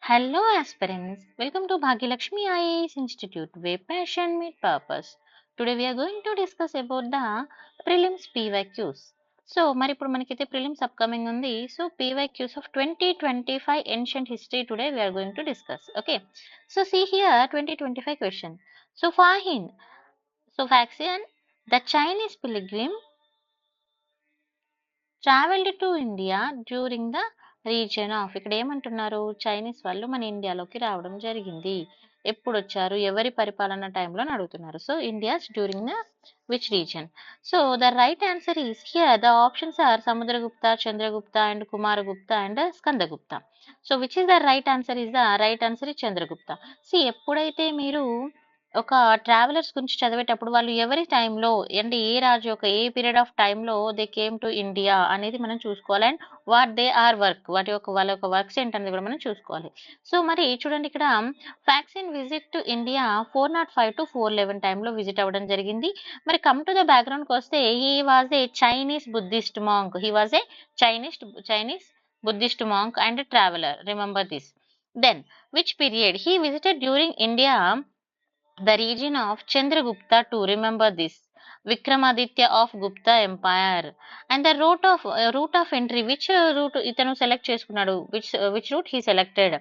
Hello aspirants, welcome to Bhagyalakshmi IAS Institute where passion meet purpose. Today we are going to discuss about the prelims PYQs. So మరి ఇప్పుడు మనకైతే prelims upcoming ఉంది. So PYQs of 2025 ancient history today we are going to discuss. Okay. So see here 2025 question. So Fahin, so Faxian, the Chinese pilgrim traveled to India during the region of ఇక్కడ ఏమంటున్నారు Chinese వాళ్ళు మన ఇండియాలోకి రావడం జరిగింది ఎప్పుడు వచ్చారు ఎవరి పరిపాలన టైంలో అని అడుగుతున్నారు so India's during the which region so the right answer is here the options are Samudragupta Chandragupta and Kumaragupta and Skandagupta so which is the right answer is the right answer is Chandragupta C ఎప్పుడైతే మీరు ఒక ట్రావెలర్స్ గురించి చదివేటప్పుడు వాళ్ళు ఎవరి టైంలో అంటే ఏ రాజు యొక్క ఏ పీరియడ్ ఆఫ్ టైంలో దే కేమ్ టు ఇండియా అనేది మనం చూసుకోవాలి and what they are work వాళ్ళ యొక్క వర్క్స్ ఏంటనేది కూడా మనం చూసుకోవాలి సో మరి చూడండి ఇక్కడ ఫ్యాక్సిన్ విజిట్ టు ఇండియా 405 to 411 టైంలో విజిట్ అవ్వడం జరిగింది మరి కమ్ టు ద బ్యాక్గ్రౌండ్కి వస్తే he was a Chinese Buddhist monk he was a Chinese Buddhist monk and traveller remember this then which period he visited during India the region of Chandragupta to remember this Vikramaditya of Gupta Empire and the route of entry which route itanu select చేసుకున్నాడు which route he selected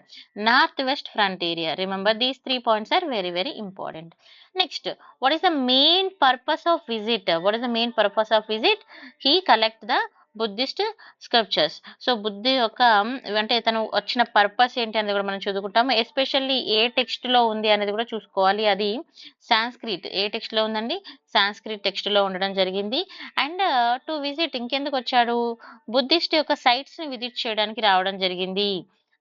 northwest frontier remember these 3 points are very important next what is the main purpose of visit he collect the Buddhist scriptures so బుద్ధి యొక్క అంటే తను వచ్చిన purpose ఏంటి అనేది కూడా మనం చదువుకుంటాము ఎస్పెషల్లీ ఏ టెక్స్ట్ లో ఉంది అనేది కూడా చూసుకోవాలి అది సాంస్క్రిట్ ఏ టెక్స్ట్ లో ఉందండి సాంస్క్రిట్ టెక్స్ట్ లో ఉండడం జరిగింది అండ్ టు విజిట్ ఇంకెందుకు వచ్చాడు బుద్ధిస్ట్ యొక్క సైట్స్ ని విజిట్ చేయడానికి రావడం జరిగింది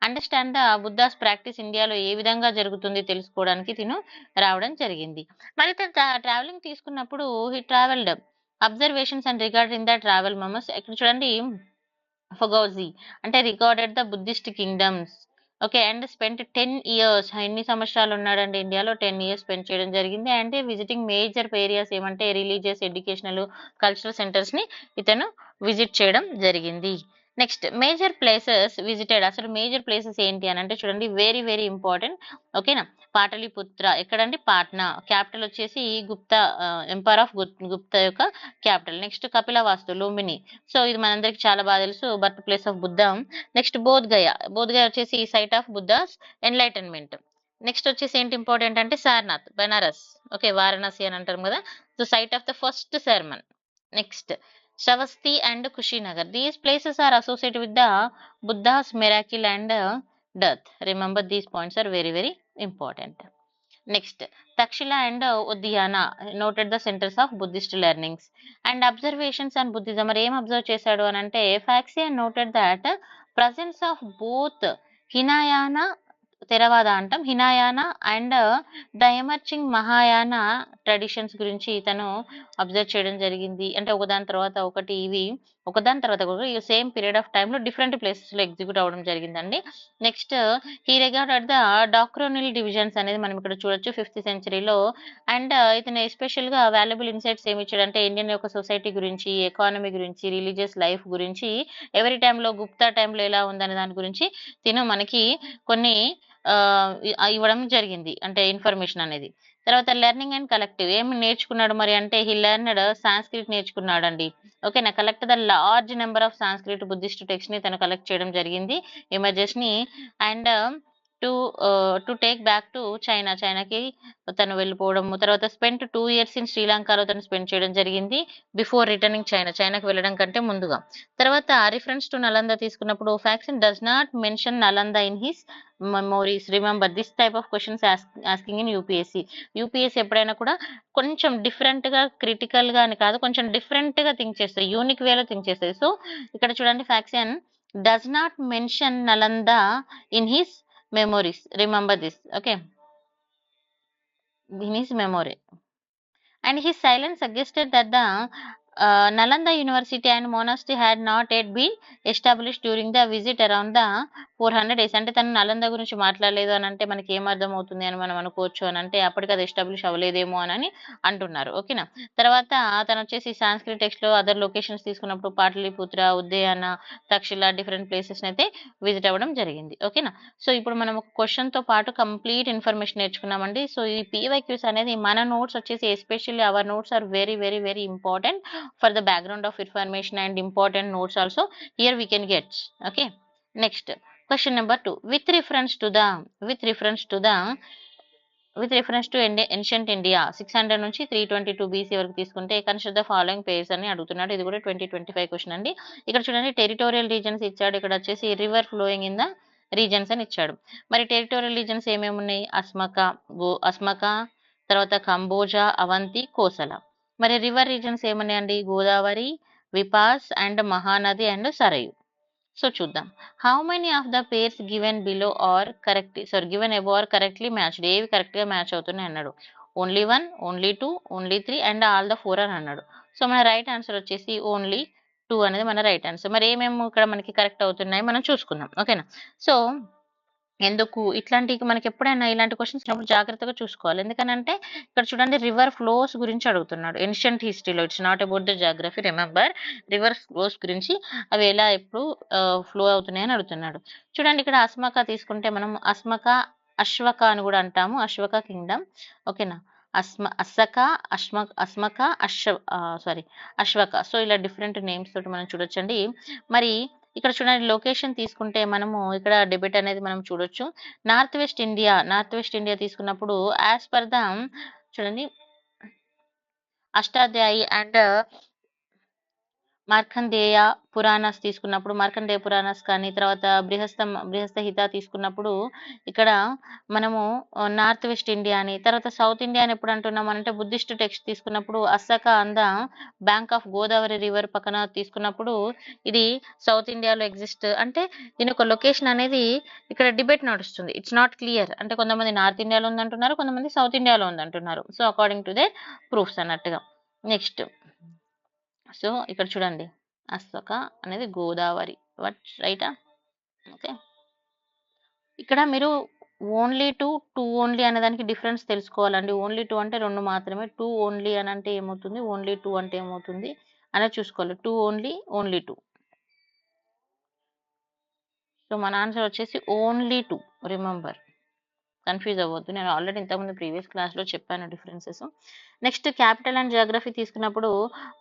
అండర్స్టాండ్ ద బుద్ధాస్ ప్రాక్టీస్ ఇండియాలో ఏ విధంగా జరుగుతుంది తెలుసుకోవడానికి తిను రావడం జరిగింది మరి ట్రావెలింగ్ తీసుకున్నప్పుడు he travelled observations and regarding the travel memos ఇక్కడ చూడండి ఫగౌజీ అంటే recorded the Buddhist kingdoms okay and spend 10 years ఎన్ని సంవత్సరాలు ఉన్నాడండి ఇండియాలో 10 years స్పెండ్ చేయడం జరిగింది అండ్ విజిటింగ్ మేజర్ ఏరియాస్ ఏమంటే రిలీజియస్ ఎడ్యుకేషనల్ కల్చరల్ సెంటర్స్ ని ఇతను విజిట్ చేయడం జరిగింది నెక్స్ట్ మేజర్ ప్లేసెస్ విజిటెడ్ అసలు మేజర్ ప్లేసెస్ ఏంటి అని అంటే చూడండి వెరీ ఇంపార్టెంట్ ఓకేనా పాటలిపుత్ర ఎక్కడండి పాట్నా క్యాపిటల్ వచ్చేసి గుప్తా ఎంపైర్ ఆఫ్ గుప్తా యొక్క capital next Kapilavastu Lumbini so ఇది మనందరికి చాలా బాగా తెలుసు birth place of Buddha next Bodhgaya వచ్చేసి site of Buddha's enlightenment next వచ్చేసి ఏంటి ఇంపార్టెంట్ అంటే సారనాథ్ బనారస్ ఓకే వారణాసి అని అంటారు కదా so site of the first sermon next Shavasti and Kushinagar. These places are associated with the Buddha's miracle and death. Remember these points are very important. Next, Takshila and Udhyana noted the centers of Buddhist learnings and observations on Buddhism. మరి ఏం observe చేశాడు అని అంటే Faxian noted that presence of both Hinayana Theravada అంటాం Hinayana and the emerging Mahayana traditions గురించి ఇతను observe చేయడం జరిగింది అంటే ఒకదాని తర్వాత ఒకటి సేమ్ పీరియడ్ ఆఫ్ టైంలో డిఫరెంట్ ప్లేసెస్ లో ఎగ్జిక్యూట్ అవ్వడం జరిగిందండి next he regarded the doctrinal divisions అనేది మనం ఇక్కడ చూడొచ్చు 5th centuryలో అండ్ ఇతను ఎస్పెషల్ గా వాల్యుబుల్ ఇన్సైట్స్ ఏమి ఇచ్చాడంటే ఇండియన్ యొక్క సొసైటీ గురించి ఎకానమీ గురించి రిలీజియస్ లైఫ్ గురించి ఎవరి టైంలో గుప్తా టైంలో ఎలా ఉందనే దాని గురించి తిను మనకి కొన్ని ఇవ్వడం జరిగింది అంటే ఇన్ఫర్మేషన్ అనేది తర్వాత లెర్నింగ్ అండ్ కలెక్టివ్ ఏమి నేర్చుకున్నాడు మరి అంటే హీ లెర్నడ్ సాంస్క్రిట్ నేర్చుకున్నాడు అండి ఓకేనా collect the large number of Sanskrit Buddhist text ని తను కలెక్ట్ చేయడం జరిగింది ఇమేజెస్ ని and to take back to చైనాకి తను వెళ్ళిపోవడము తర్వాత స్పెండ్ 2 years ఇన్ శ్రీలంకలో తను స్పెండ్ చేయడం జరిగింది బిఫోర్ రిటర్నింగ్ చైనాకి వెళ్ళడం కంటే ముందుగా తర్వాత రిఫరెన్స్ టు నలంద తీసుకున్నప్పుడు Faxian does not mention Nalanda in his memories remember this type of questions asking in UPSC ఎప్పుడైనా కూడా కొంచెం డిఫరెంట్ గా క్రిటికల్ గా అని కాదు కొంచెం డిఫరెంట్ గా థింక్ చేస్తారు యూనిక్ వేలో థింక్ చేస్తారు సో ఇక్కడ చూడండి Faxian does not mention Nalanda in his memories remember this okay in his memory and his silence suggested that the Nalanda University and monastery had not yet been established during the visit around the 400 days. అంటే తను నలంద గురించి మాట్లాడలేదు అని అంటే మనకి ఏమర్థం అవుతుంది అని మనం అనుకోవచ్చు అని అంటే అప్పటికి అది ఎస్టాబ్లిష్ అవ్వలేదేమో అని అంటున్నారు. ఓకేనా. తర్వాత తను వచ్చేసి సాంస్క్రిట్ టెక్స్ట్లో అదర్ లొకేషన్స్ తీసుకున్నప్పుడు పాటలీపుత్ర, ఉద్యాన, తక్షశిల డిఫరెంట్ ప్లేసెస్ అయితే విజిట్ అవ్వడం జరిగింది. ఓకేనా. సో ఇప్పుడు మనం ఒక క్వశ్చన్తో పాటు కంప్లీట్ ఇన్ఫర్మేషన్ నేర్చుకున్నామండి. సో ఈ పీవైక్యూస్ అనేది మన నోట్స్ వచ్చేసి especially our notes are very very very important for the background of information and important notes also here we can get. Okay, next question number 2. With reference to ancient India 600 నుంచి 322 BC వరకు తీసుకుంటే consider the following pairs అని అడుగుతున్నాడు. ఇది కూడా 2025 question అండి. ఇక్కడ చూడండి టెరిటోరియల్ రీజన్స్ ఇచ్చాడు. ఇక్కడ వచ్చేసి river flowing in the reasons అని ఇచ్చాడు. మరి టెరిటోరియల్ రీజన్స్ ఏమేమి ఉన్నాయి? అస్మక, తర్వాత కంబోజా, అవంతి, కోసల. మరి రివర్ రీజన్స్ ఏమన్నాయండి? Godavari, Vipas and Mahanadi and Sarayu. So చూద్దాం. How many of the pairs given below are given above are correctly matched? ఏవి కరెక్ట్గా మ్యాచ్ అవుతున్నాయి అన్నాడు. Only 1, only 2, only 3 and all the 4 అని అన్నాడు. సో మన రైట్ ఆన్సర్ వచ్చేసి ఓన్లీ 2 అనేది మన రైట్ ఆన్సర్. మరి ఏమేమి ఇక్కడ మనకి కరెక్ట్ అవుతున్నాయి మనం చూసుకుందాం. ఓకేనా. సో ఎందుకు ఇట్లాంటి మనకి ఎప్పుడైనా ఇలాంటి క్వశ్చన్స్ ఉన్నప్పుడు జాగ్రత్తగా చూసుకోవాలి. ఎందుకనంటే ఇక్కడ చూడండి రివర్ ఫ్లోస్ గురించి అడుగుతున్నాడు. ఏన్షియంట్ హిస్టరీలో it's not about the geography. Remember, river flows గురించి అవి ఎలా ఎప్పుడు ఫ్లో అవుతున్నాయని అడుగుతున్నాడు. చూడండి ఇక్కడ అస్మక తీసుకుంటే మనం అశ్వక అని కూడా అంటాము. అశ్వక కింగ్డమ్. ఓకేనా. అశ్వక. సో ఇలా డిఫరెంట్ నేమ్స్ తోటి మనం చూడొచ్చండి. మరి ఇక్కడ చూడండి లొకేషన్ తీసుకుంటే మనము ఇక్కడ డెబిట్ అనేది మనం చూడొచ్చు. నార్త్ వెస్ట్ ఇండియా తీసుకున్నప్పుడు యాజ్ పర్ ద చూడండి అష్టాధ్యాయి అండ్ మార్కండేయ పురాణాస్ తీసుకున్నప్పుడు మార్కండేయ పురాణాస్ కానీ తర్వాత బృహస్పహిత తీసుకున్నప్పుడు ఇక్కడ మనము నార్త్ వెస్ట్ ఇండియా అని, తర్వాత సౌత్ ఇండియా అని ఎప్పుడు అంటున్నాం అంటే బుద్ధిస్ట్ టెక్స్ట్ తీసుకున్నప్పుడు అస్సక అంద బ్యాంక్ ఆఫ్ గోదావరి రివర్ పక్కన తీసుకున్నప్పుడు ఇది సౌత్ ఇండియాలో ఎగ్జిస్ట్. అంటే దీని ఒక లొకేషన్ అనేది ఇక్కడ డిబేట్ నడుస్తుంది. It's not clear. అంటే కొంతమంది నార్త్ ఇండియాలో ఉందంటున్నారు, కొంతమంది సౌత్ ఇండియాలో ఉందంటున్నారు. So according to they proofs అన్నట్టుగా. నెక్స్ట్ సో ఇక్కడ చూడండి అస్సక అనేది గోదావరి. వాట్ రైటా? ఓకే. ఇక్కడ మీరు ఓన్లీ 2 ఓన్లీ అనే దానికి డిఫరెన్స్ తెలుసుకోవాలండి. ఓన్లీ 2 అంటే 2 మాత్రమే. 2 ఓన్లీ అని అంటే ఏమవుతుంది? ఓన్లీ 2 అంటే ఏమవుతుంది అనేది చూసుకోవాలి. 2 ఓన్లీ 2. సో మన ఆన్సర్ వచ్చేసి ఓన్లీ 2. రిమెంబర్, కన్ఫ్యూజ్ అవ్వద్దు. నేను ఆల్రెడీ ఇంతకుముందు ప్రీవియస్ క్లాస్లో చెప్పాను differences. Next capital and Geography తీసుకున్నప్పుడు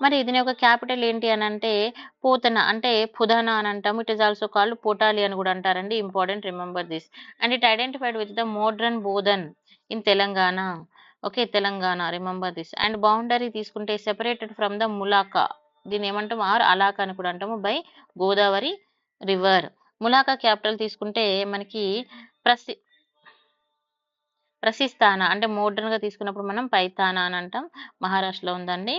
మరి దీని యొక్క క్యాపిటల్ ఏంటి అని అంటే పోతన, అంటే పుదన అని అంటాము. ఇట్ ఈస్ ఆల్సో కాల్డ్ పోటాలి అని కూడా అంటారండి. Important, remember this. And it identified with the modern Bodhan in Telangana. Okay, Telangana, remember this. And boundary తీసుకుంటే సెపరేటెడ్ ఫ్రమ్ ద ములాకా, దీన్ని ఏమంటాము ఆర్ అలాకా అని కూడా అంటాము, బై గోదావరి రివర్. ములాకా క్యాపిటల్ తీసుకుంటే మనకి ప్రసిస్థాన, అంటే మోడర్న్గా తీసుకున్నప్పుడు మనం పైథానా అని అంటాం, మహారాష్ట్రలో ఉందండి.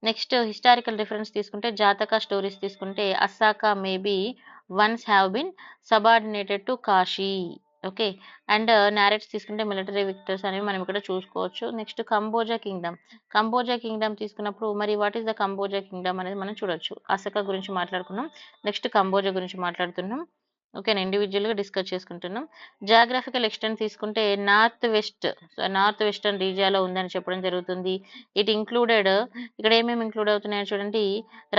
నెక్స్ట్ హిస్టారికల్ రిఫరెన్స్ తీసుకుంటే జాతక స్టోరీస్ తీసుకుంటే Assaka maybe once have been subordinated to Kashi. Okay. And narrates తీసుకుంటే మిలిటరీ విక్టర్స్ అనేవి మనం ఇక్కడ చూసుకోవచ్చు. నెక్స్ట్ కంబోజా కింగ్డమ్ తీసుకున్నప్పుడు మరి what is the Kamboja Kingdom అనేది మనం చూడొచ్చు. అసకా గురించి మాట్లాడుకున్నాం, నెక్స్ట్ కంబోజా గురించి మాట్లాడుతున్నాం. ఓకేనా, ఇండివిజువల్గా డిస్కస్ చేసుకుంటున్నాం. జాగ్రఫికల్ ఎక్స్టెంట్ తీసుకుంటే నార్త్ వెస్టర్న్ రీజియాలో ఉందని చెప్పడం జరుగుతుంది. ఇట్ ఇంక్లూడెడ్, ఇక్కడ ఏమేమి ఇంక్లూడ్ అవుతున్నాయో చూడండి,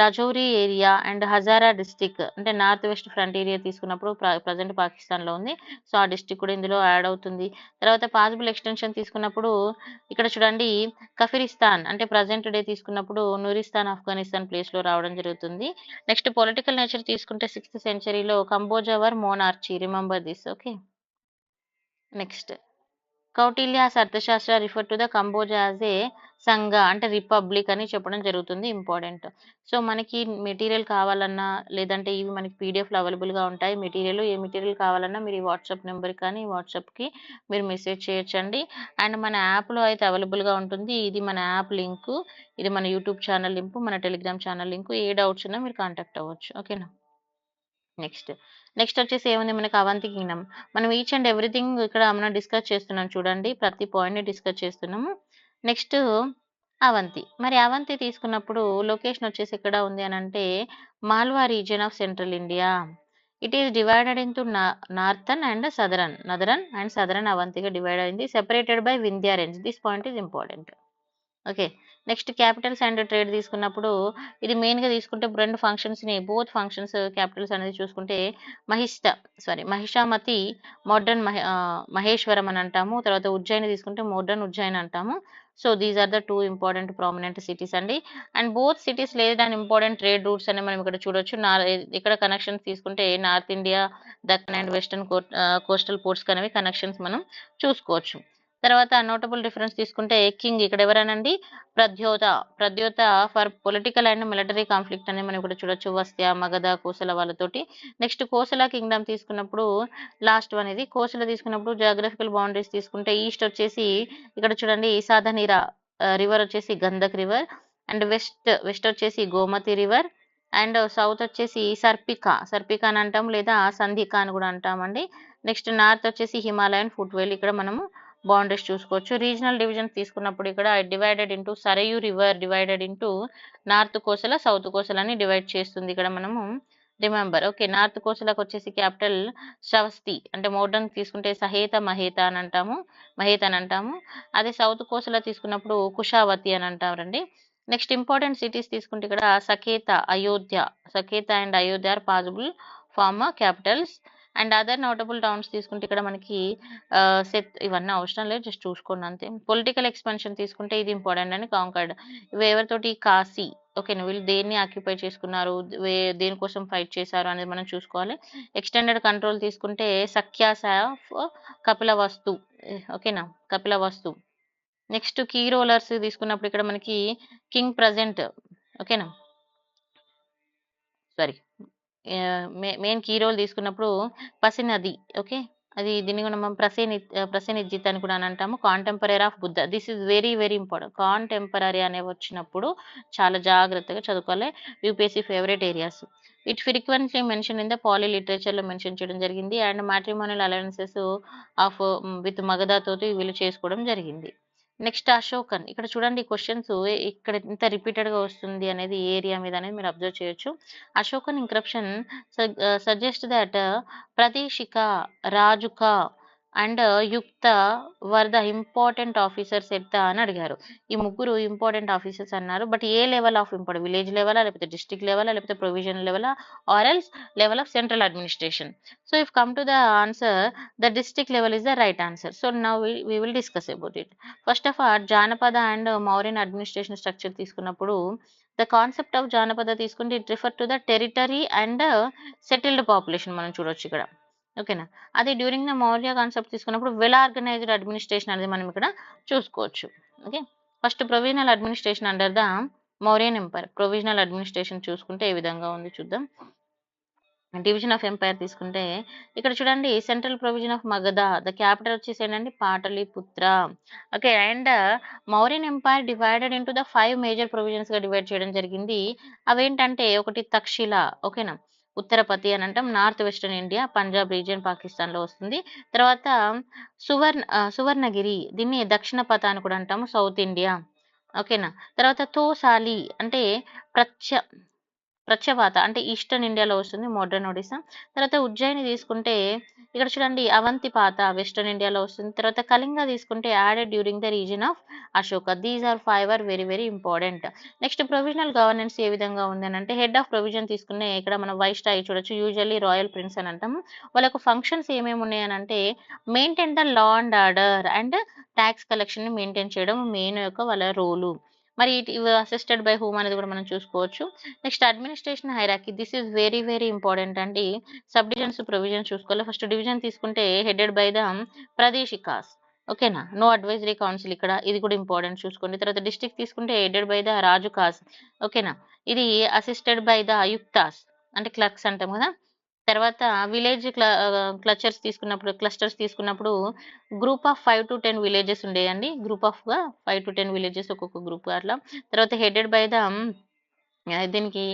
Rajouri area and Hazara district, అంటే నార్త్ వెస్ట్ ఫ్రంట్ ఏరియా తీసుకున్నప్పుడు ప్రజెంట్ పాకిస్తాన్లో ఉంది. సో ఆ డిస్టిక్ కూడా ఇందులో యాడ్ అవుతుంది. తర్వాత పాసిబుల్ ఎక్స్టెన్షన్ తీసుకున్నప్పుడు ఇక్కడ చూడండి కఫిరిస్తాన్, అంటే ప్రజెంట్ డే తీసుకున్నప్పుడు నూరిస్తాన్ ఆఫ్ఘనిస్తాన్ ప్లేస్లో రావడం జరుగుతుంది. నెక్స్ట్ పొలిటికల్ నేచర్ తీసుకుంటే 6th సెంచరీలో Kamboja were monarchy. Remember this. Okay. Next Kautilya's Arthashastra refer to the Kamboja as a sangha, అంటే రిపబ్లిక్ అని చెప్పడం జరుగుతుంది. ఇంపార్టెంట్. సో మనకి మెటీరియల్ కావాలన్నా లేదంటే ఇవి మనకి పీడిఎఫ్లో అవైలబుల్గా ఉంటాయి. ఏ మెటీరియల్ కావాలన్నా మీరు ఈ వాట్సాప్ నెంబర్ కానీ వాట్సాప్కి మీరు మెసేజ్ చేయొచ్చండి. అండ్ మన యాప్లో అయితే అవైలబుల్గా ఉంటుంది. ఇది మన యాప్ లింకు, ఇది మన యూట్యూబ్ ఛానల్ లింకు, మన టెలిగ్రామ్ ఛానల్ లింకు. ఏ డౌట్స్ ఉన్నా మీరు కాంటాక్ట్ అవ్వచ్చు. ఓకేనా. నెక్స్ట్ వచ్చేసి ఏముంది మనకి అవంతి కింగ్డమ్. మనం ఈచ్ అండ్ ఎవ్రీథింగ్ ఇక్కడ మనం డిస్కస్ చేస్తున్నాం చూడండి, ప్రతి పాయింట్ని డిస్కస్ చేస్తున్నాము. నెక్స్ట్ అవంతి. మరి అవంతి తీసుకున్నప్పుడు లొకేషన్ వచ్చేసి ఎక్కడ ఉంది అనంటే Malwa region of central India. It is divided into northern and southern. Northern and southern అవంతిగా డివైడ్ అయింది. Separated by Vindhya range. This point is important. Okay. Next Capitals and trade తీసుకున్నప్పుడు ఇది మెయిన్‌గా తీసుకుంటే 2 ఫంక్షన్స్‌ని బోత్ ఫంక్షన్స్ క్యాపిటల్స్ అనేది చూసుకుంటే మహిషామతి మహేశ్వరం అని అంటాము. తర్వాత ఉజ్జయిని తీసుకుంటే మోడ్రన్ ఉజ్జయిని అంటాము. So these are the 2 important prominent cities అండి. And both cities laid and important trade routes అని మనం ఇక్కడ చూడొచ్చు. ఇక్కడ కనెక్షన్స్ తీసుకుంటే north India, Deccan and western coastal ports అనేవి కనెక్షన్స్ మనం చూసుకోవచ్చు. తర్వాత నోటబుల్ డిఫరెన్స్ తీసుకుంటే కింగ్ ఇక్కడ ఎవరనండి Pradyota for political and military conflict అని మనం ఇక్కడ చూడొచ్చు. వస్త్య, మగధ, కోసల వాళ్ళతోటి. నెక్స్ట్ కోసల కింగ్డమ్ తీసుకున్నప్పుడు లాస్ట్ వన్ ఇది. కోసల తీసుకున్నప్పుడు జాగ్రఫికల్ బౌండరీస్ తీసుకుంటే ఈస్ట్ వచ్చేసి ఇక్కడ చూడండి సాధనీరా రివర్ వచ్చేసి గంధక్ రివర్ అండ్ వెస్ట్ వచ్చేసి గోమతి రివర్ అండ్ సౌత్ వచ్చేసి సర్పిక అని అంటాం లేదా సంధిక అని కూడా అంటామండి. నెక్స్ట్ నార్త్ వచ్చేసి హిమాలయన్ ఫుట్వేల్ ఇక్కడ మనము బౌండరీస్ చూసుకోవచ్చు. రీజనల్ డివిజన్స్ తీసుకున్నప్పుడు ఇక్కడ divided into Sarayu river divided into north Kosala south Kosala అని డివైడ్ చేస్తుంది ఇక్కడ మనము రిమెంబర్. ఓకే. నార్త్ కోసలకు వచ్చేసి క్యాపిటల్ శ్రవస్తి అంటే మోడ్రన్ తీసుకుంటే మహేత అని అంటాము. అదే సౌత్ కోసల తీసుకున్నప్పుడు కుషావతి అని అంటారండి. నెక్స్ట్ ఇంపార్టెంట్ సిటీస్ తీసుకుంటే ఇక్కడ Saketa and Ayodhya are possible form capitals. And other notable towns తీసుకుంటే ఇక్కడ మనకి ఇవన్నీ అవసరం లేదు, జస్ట్ చూసుకోండి అంతే. పొలిటికల్ ఎక్స్పెన్షన్ తీసుకుంటే ఇది ఇంపార్టెంట్ అని కాంకర్డ్. ఇవి ఎవరితోటి కాశీ. ఓకేనా, వీళ్ళు దేన్ని ఆక్యుపై చేసుకున్నారు, దేనికోసం ఫైట్ చేశారు అనేది మనం చూసుకోవాలి. ఎక్స్టెండెడ్ కంట్రోల్ తీసుకుంటే సఖ్యాస ఆఫ్ కపిలవస్తు. ఓకేనా, కపిలవస్తు. నెక్స్ట్ కీ రోలర్స్ తీసుకున్నప్పుడు ఇక్కడ మనకి కింగ్ ప్రజెంట్. ఓకేనా, సారీ మెయిన్ కీ రోల్ తీసుకున్నప్పుడు పసినది. ఓకే, అది దీన్ని కూడా మనం ప్రసేనిజిత్ అని కూడా అని అంటాము. Contemporary of Buddha. This is very very important. Contemporary అనే వచ్చినప్పుడు చాలా జాగ్రత్తగా చదువుకోవాలి. UPSC favourite areas. It frequently mention in the Pali లిటరేచర్లో మెన్షన్ చేయడం జరిగింది. And matrimonial alliances of with మగధతోటి వీళ్ళు చేసుకోవడం జరిగింది. నెక్స్ట్ అశోకన్. ఇక్కడ చూడండి క్వశ్చన్స్ ఇక్కడ ఇంత రిపీటెడ్గా వస్తుంది అనేది ఏ ఏరియా మీద అనేది మీరు అబ్జర్వ్ చేయొచ్చు. Ashokan inscription suggest that Pradeshika, Rajuka and Yukta were the important officers at అని అడిగారు. ఈ ముగ్గురు ఇంపార్టెంట్ ఆఫీసర్స్ అన్నారు. బట్ ఏ లెవెల్ ఆఫ్ ఇంపార్టెంట్, విలేజ్ లెవెలా, లేకపోతే డిస్ట్రిక్ట్ లెవెలా, లేకపోతే ప్రొవిజన్ లెవెలా, or else level of central administration. So if come to the answer, the district level is the right answer. So now we will discuss about it. First of all, janapada and Mauryan administration structure తీసుకున్నప్పుడు the concept of janapada తీసుకుంటే it refer to the territory and settled population మనం చూడొచ్చు ఇక్కడ. ఓకేనా, అదే during the Maurya concept తీసుకున్నప్పుడు well organised administration అనేది మనం ఇక్కడ చూసుకోవచ్చు. Okay, first provisional administration under the Mauryan empire. Provisional administration చూసుకుంటే ఏ విధంగా ఉంది చూద్దాం. డివిజన్ ఆఫ్ ఎంపైర్ తీసుకుంటే ఇక్కడ చూడండి central provision of Magadha, the capital వచ్చేసి ఏంటంటే Pataliputra. Okay, and Mauryan empire divided into the 5 major provisions గా డివైడ్ చేయడం జరిగింది. అవేంటంటే ఒకటి తక్షిల, ఓకేనా, ఉత్తరపతి అని అంటాం, north western India, Punjab region Pakistan లో వస్తుంది. తర్వాత సువర్ణగిరి, దీన్ని దక్షిణ పథ అని కూడా అంటాము, సౌత్ ఇండియా. ఓకేనా, తర్వాత తోసాలి అంటే ప్రత్యవాత అంటే ఈస్టర్న్ ఇండియాలో వస్తుంది, మోడ్రన్ ఒడిస్సా. తర్వాత ఉజ్జయిని తీసుకుంటే ఇక్కడ చూడండి అవంతిపాత వెస్టర్న్ ఇండియాలో వస్తుంది. తర్వాత కళింగ తీసుకుంటే added during the region of Ashoka. These are 5 are very very important. Next provisional governance ఏ విధంగా ఉంది అని అంటే హెడ్ ఆఫ్ ప్రొవిజన్ తీసుకునే ఇక్కడ మనం వైస్రాయ్ చూడొచ్చు, యూజువల్లీ రాయల్ ప్రిన్స్ అని అంటాము. వాళ్ళకు ఫంక్షన్స్ ఏమేమి ఉన్నాయని అంటే maintain the law and order and tax collection ని మెయింటైన్ చేయడం మెయిన్ యొక్క వాళ్ళ రోలు. మరి ఇవి అసిస్టెడ్ బై హూమ్ అనేది కూడా మనం చూసుకోవచ్చు. Next administration hierarchy, this is very very important అండి. సబ్ డివిజన్స్ ప్రొవిజన్ చూసుకోవాలి. ఫస్ట్ డివిజన్ తీసుకుంటే హెడెడ్ బై ద ప్రదేశికాస్. ఓకేనా, నో అడ్వైజరీ కౌన్సిల్ ఇక్కడ, ఇది కూడా ఇంపార్టెంట్ చూసుకోండి. తర్వాత డిస్ట్రిక్ట్ తీసుకుంటే హెడెడ్ బై ద రాజుకాస్. ఓకేనా, ఇది అసిస్టెడ్ బై ద యుక్తాస్ అంటే క్లర్క్స్ అంటాం కదా. తర్వాత విలేజ్ క్లస్టర్స్ తీసుకున్నప్పుడు గ్రూప్ ఆఫ్ 5 to 10 విలేజెస్ ఉండేయండి. గ్రూప్ ఆఫ్ గా 5 to 10 విలేజెస్ ఒక్కొక్క గ్రూప్ అట్లా. తర్వాత హెడెడ్ బై ద దీనికి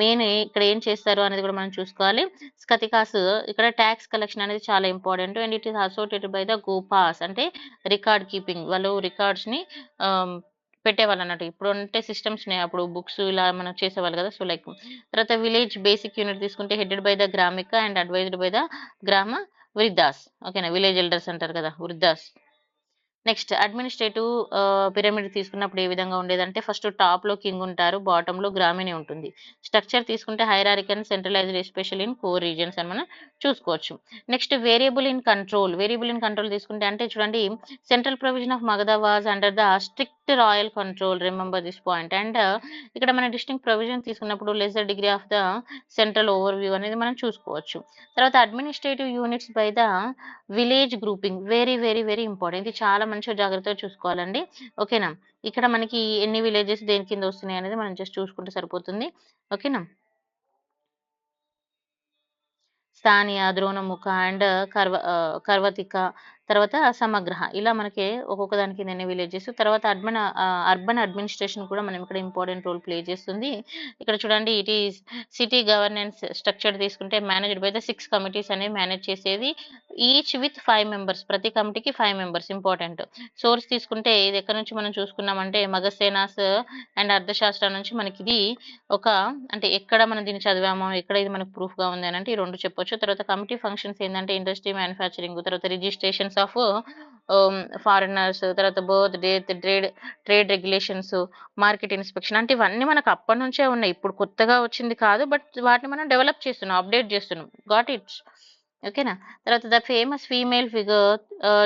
మెయిన్ ఇక్కడ ఏం చేస్తారు అనేది కూడా మనం చూసుకోవాలి. స్కతికాస్, ఇక్కడ ట్యాక్స్ కలెక్షన్ అనేది చాలా important. And it is associated by the Gopas అంటే రికార్డ్ కీపింగ్, వాళ్ళు రికార్డ్స్ ని పెట్టేవాళ్ళు అన్నట్టు. ఇప్పుడు అంటే సిస్టమ్స్‌నే అప్పుడు బుక్స్ ఇలా మనం చేసేవాళ్ళు కదా! సో, లైక్ తర్వాత విలేజ్ బేసిక్ యూనిట్ తీసుకుంటే headed by the Gramika and advised by the Grama Vriddhas. ఓకేనా. విలేజ్ ఎల్డర్స్ అంటారు కదా! వృద్ధాస్. నెక్స్ట్ అడ్మినిస్ట్రేటివ్ పిరమిడ్ తీసుకున్నప్పుడు ఏ విధంగా ఉండేదంటే ఫస్ట్ టాప్‌లో కింగ్ ఉంటారు. బాటమ్‌లో గ్రామిని ఉంటుంది. స్ట్రక్చర్ తీసుకుంటే hierarchical centralised especially in core regions అని మనం చూసుకోవచ్చు. Next variable in control. Variable in control తీసుకుంటే అంటే చూడండి central provision of Magadha was under the strict royal control. Remember this point. And ఇక్కడ మన డిస్టింక్ట్ ప్రొవిజన్ తీసుకున్నప్పుడు lesser degree of the central overview అనేది మనం చూసుకోవచ్చు. తర్వాత administrative units by the village grouping very very very important. ఇది చాలా మంచిగా జాగ్రత్తగా చూసుకోవాలండి. ఓకేనా. ఇక్కడ మనకి ఎన్ని విలేజెస్ దేని కింద వస్తున్నాయి అనేది మనం జస్ట్ చూసుకుంటే సరిపోతుంది. ఓకేనా. స్థానియ, ద్రోణముఖ అండ్ కర్వతిక, తర్వాత సమగ్రహ ఇలా మనకి ఒక్కొక్క దాని కింద ఎన్ని విలేజెస్. తర్వాత అర్బన్ అడ్మినిస్ట్రేషన్ కూడా మనం ఇక్కడ ఇంపార్టెంట్ రోల్ ప్లే చేస్తుంది. ఇక్కడ చూడండి it is city governance structure తీసుకుంటే మేనేజ్డ్ బై ద 6 కమిటీస్ అనేవి మేనేజ్ చేసేది. Each with 5 members. ప్రతి కమిటీకి 5 మెంబర్స్ ఇంపార్టెంట్. సోర్స్ తీసుకుంటే ఇది ఎక్కడి నుంచి మనం చూసుకున్నామంటే మగధసేనాస్ అండ్ అర్థశాస్త్రం నుంచి మనకి ఇది ఒక అంటే ఎక్కడ మనం దీన్ని చదివామో, ఎక్కడ ఇది మనకు ప్రూఫ్‌గా ఉంది అనంటే ఈ 2 చెప్పొచ్చు. తర్వాత కమిటీ ఫంక్షన్స్ ఏందంటే ఇండస్ట్రీ, మ్యానుఫ్యాక్చరింగ్, తర్వాత రిజిస్ట్రేషన్స్ ఆఫ్ ఫారినర్స్, తర్వాత birth, death, trade regulations, market inspection అంటే ఇవన్నీ మనకు అప్పటినుంచే ఉన్నాయి. ఇప్పుడు కొత్తగా వచ్చింది కాదు. బట్ వాటిని మనం డెవలప్ చేస్తున్నాం, అప్డేట్ చేస్తున్నాం. Got it. ఓకేనా. తర్వాత the famous female figure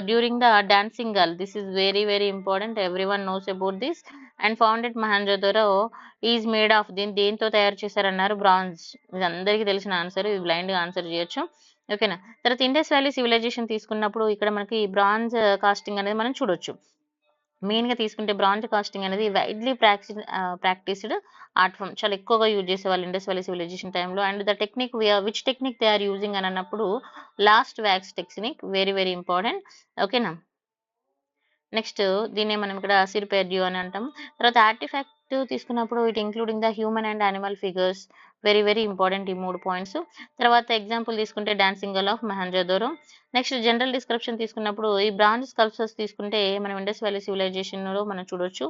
during the dancing girl. This is very very important. Everyone knows about this. And founded Mohenjodaro is made of దేనితో తయారు చేశారన్నారు? బ్రాంజ్. ఇది అందరికీ తెలిసిన ఆన్సర్. ఇది బ్లైండ్‌గా ఆన్సర్ చేయొచ్చు. ఓకేనా. తర్వాత ఇండస్ వ్యాలీ సివిలైజేషన్ తీసుకున్నప్పుడు ఇక్కడ మనకి బ్రాంజ్ కాస్టింగ్ అనేది మనం చూడొచ్చు. మెయిన్‌గా తీసుకుంటే బ్రాంజ్ కాస్టింగ్ అనేది వైడ్లీ ప్రాక్టీస్డ్ ఆర్ట్ ఫార్మ్. చాలా ఎక్కువగా యూజ్ చేసేవాళ్ళు ఇండస్ వ్యాలీ సివిలైజేషన్ టైంలో. And the technique which technique they are using అని అన్నప్పుడు lost wax technique very very important. ఓకేనా. నెక్స్ట్ దీన్నే మనం ఇక్కడ సిర్పేడ్యూ అని అంటాం. తర్వాత ఆర్టిఫాక్ట్ తీసుకున్నప్పుడు it including the human and animal figures very very important ఈ 3 పాయింట్స్. తర్వాత ఎగ్జాంపుల్ తీసుకుంటే dancing girl of Mohenjodaro. Next general description తీసుకున్నప్పుడు ఈ బ్రాంజ్ స్కల్ప్చర్స్ తీసుకుంటే మనం ఇండస్ వ్యాలీ సివిలైజేషన్‌లో మనం చూడొచ్చు.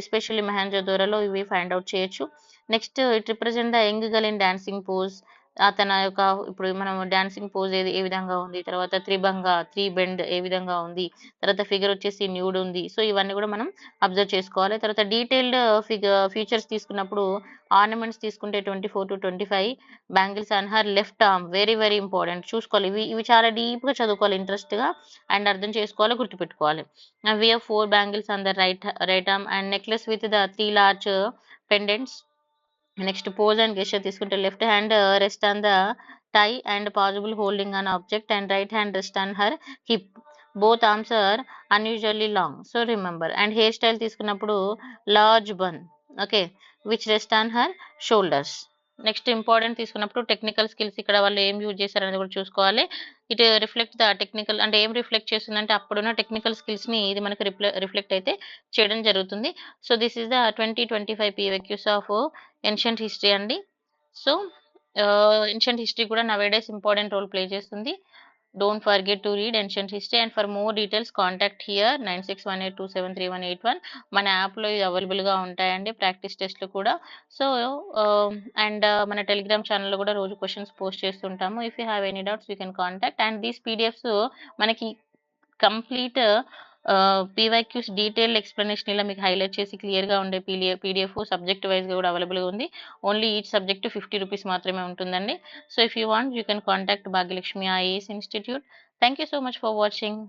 ఎస్పెషల్లీ మొహంజోదరోలో ఇవి ఫైండ్ ఔట్ చేయొచ్చు. Next it represent the young girl in dancing pose. తన యొక్క ఇప్పుడు మనం డాన్సింగ్ పోజ్ ఏ విధంగా ఉంది, తర్వాత త్రిభంగ, త్రీ బెండ్ ఏ విధంగా ఉంది, తర్వాత ఫిగర్ వచ్చేసి న్యూడ్ ఉంది. సో ఇవన్నీ కూడా మనం అబ్జర్వ్ చేసుకోవాలి. తర్వాత డీటెయిల్డ్ ఫీచర్స్ తీసుకున్నప్పుడు ఆర్నమెంట్స్ తీసుకుంటే 24-25 bangles on her left arm very very important. చూసుకోవాలి. ఇవి చాలా డీప్‌గా చదువుకోవాలి ఇంట్రెస్ట్‌గా అండ్ అర్థం చేసుకోవాలి, గుర్తుపెట్టుకోవాలి. We have 4 bangles on the right arm and necklace with the 3 large pendants. Next pose and gesture తీసుకుంటే left hand rest on the thigh and possible holding an object and right hand rest on her hip. Both arms are unusually long. So remember. And hair style తీసుకున్నప్పుడు large bun. Okay. Which rest on her shoulders. Next important తీసుకున్నప్పుడు technical skills ఇక్కడ వాళ్ళు ఏం use చేశారనేది కూడా చూసుకోవాలి. It reflect the technical అంటే ఏం రిఫ్లెక్ట్ చేస్తుందంటే అప్పుడున్న టెక్నికల్ స్కిల్స్‌ని ఇది మనకు రిఫ్లెక్ట్ అయితే చేయడం జరుగుతుంది. So this is the 2025 PYQs of ancient history అండి. సో ఏన్షియంట్ హిస్టరీ కూడా నవేడేస్ ఇంపార్టెంట్ రోల్ ప్లే చేస్తుంది. Don't forget to read ancient history and for more details contact here 9618273181. మన యాప్‌లో ఇది అవైలబుల్‌గా ఉంటాయండి. ప్రాక్టీస్ టెస్ట్‌లు కూడా. సో అండ్ మన టెలిగ్రామ్ ఛానల్‌లో కూడా రోజు క్వెషన్స్ పోస్ట్ చేస్తుంటాము. If you have any doubts you can contact. And these PDFs మనకి కంప్లీట్ పీవైక్యూస్ డీటెయిల్డ్ ఎక్స్‌ప్లనేషన్ ఇలా మీకు హైలైట్ చేసి క్లియర్‌గా ఉండే పీడిఎఫ్ సబ్జెక్ట్ వైస్‌గా కూడా అవైలబుల్‌గా ఉంది. ఓన్లీ ఈచ్ సబ్జెక్ట్ 50 రూపీస్ మాత్రమే ఉంటుందండి. So if you want you can contact Bhagyalakshmi IAS institute. Thank you so much for watching.